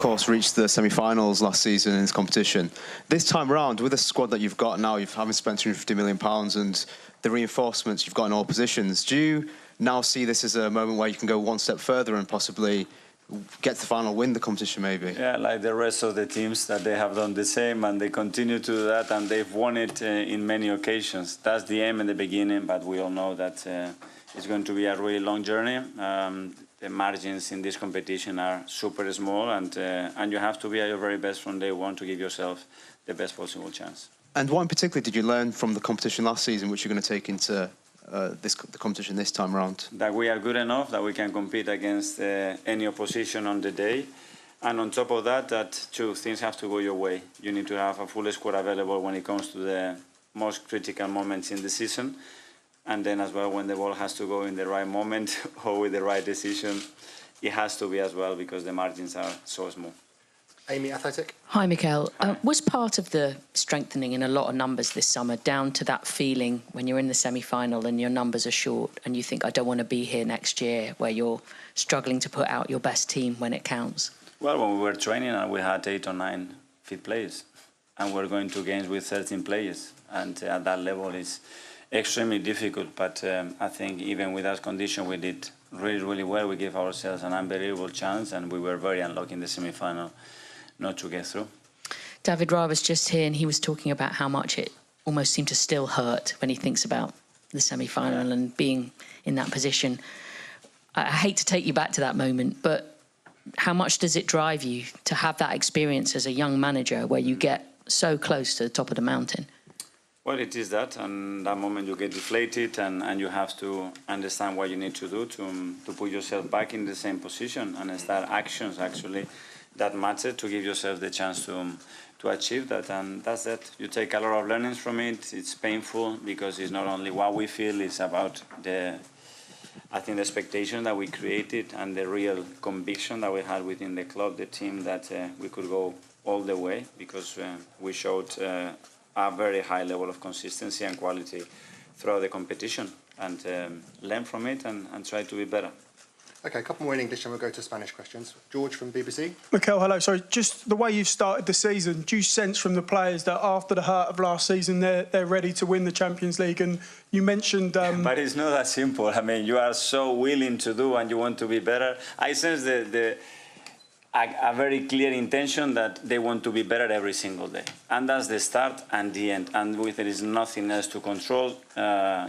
course, reached the semi-finals last season in this competition. This time round, with the squad that you've got now, you haven't spent £250 million and the reinforcements you've got in all positions. Do you now see this as a moment where you can go one step further and possibly get to the final, win the competition maybe? Yeah, like the rest of the teams, that they have done the same and they continue to do that, and they've won it in many occasions. That's the aim in the beginning, but we all know that it's going to be a really long journey. The margins in this competition are super small, and you have to be at your very best from day one to give yourself the best possible chance. And what in particular did you learn from the competition last season, which you're going to take into the competition this time around? That we are good enough, that we can compete against any opposition on the day. And on top of that, that two things have to go your way. You need to have a full squad available when it comes to the most critical moments in the season. And then as well, when the ball has to go in the right moment or with the right decision, it has to be as well, because the margins are so small. Amy, Athletic. Hi, Mikel. Was part of the strengthening in a lot of numbers this summer down to that feeling when you're in the semi-final and your numbers are short and you think, I don't want to be here next year, where you're struggling to put out your best team when it counts? Well, when we were training, we had 8 or 9 fit players, and we're going to games with 13 players, and at that level it's extremely difficult. But I think even with that condition, we did really well. We gave ourselves an unbelievable chance, and we were very unlucky in the semi-final not to get through. David Raya was just here, and he was talking about how much it almost seemed to still hurt when he thinks about the semi-final and being in that position. I hate to take you back to that moment, but how much does it drive you to have that experience as a young manager where you get so close to the top of the mountain? Well, it is that, and that moment you get deflated, and you have to understand what you need to do to put yourself back in the same position and start actions actually that matter to give yourself the chance to achieve that. And that's it. You take a lot of learnings from it. It's painful because it's not only what we feel, it's about the expectation that we created and the real conviction that we had within the club, the team, that we could go all the way, because we showed a very high level of consistency and quality throughout the competition, and learn from it and try to be better. OK, a couple more in English and we'll go to Spanish questions. George from BBC. Mikel, hello. Sorry, just the way you've started the season, do you sense from the players that after the hurt of last season they're ready to win the Champions League? And you mentioned... But it's not that simple. I mean, you are so willing to do and you want to be better. I sense a very clear intention that they want to be better every single day. And that's the start and the end. And with there is nothing else to control,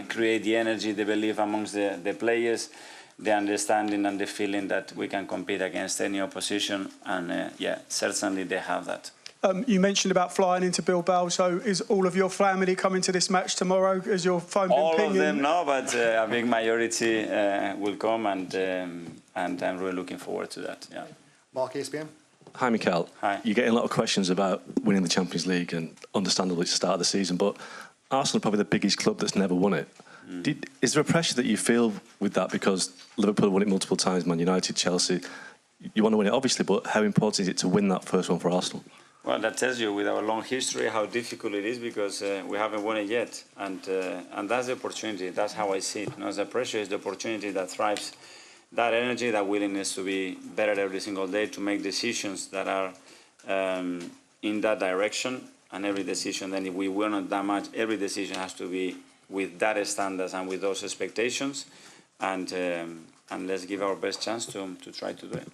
create the energy, the belief amongst the players, the understanding and the feeling that we can compete against any opposition. And yeah, certainly they have that. You mentioned about flying into Bilbao, so is all of your family coming to this match tomorrow? Is your phone been pinging? All of them, no, but a big majority will come, and I'm really looking forward to that. Yeah. Mark, ESPN. Hi, Mikel. Hi. You're getting a lot of questions about winning the Champions League, and understandably it's the start of the season, but Arsenal are probably the biggest club that's never won it. Is there a pressure that you feel with that? Because Liverpool won it multiple times, Man United, Chelsea. You want to win it, obviously, but how important is it to win that first one for Arsenal? Well, that tells you, with our long history, how difficult it is, because we haven't won it yet. And that's the opportunity. That's how I see it. Not the pressure, is the opportunity that thrives. That energy, that willingness to be better every single day, to make decisions that are in that direction. And every decision, then if we win not that much, every decision has to be with that standards and with those expectations. And let's give our best chance to try to do it.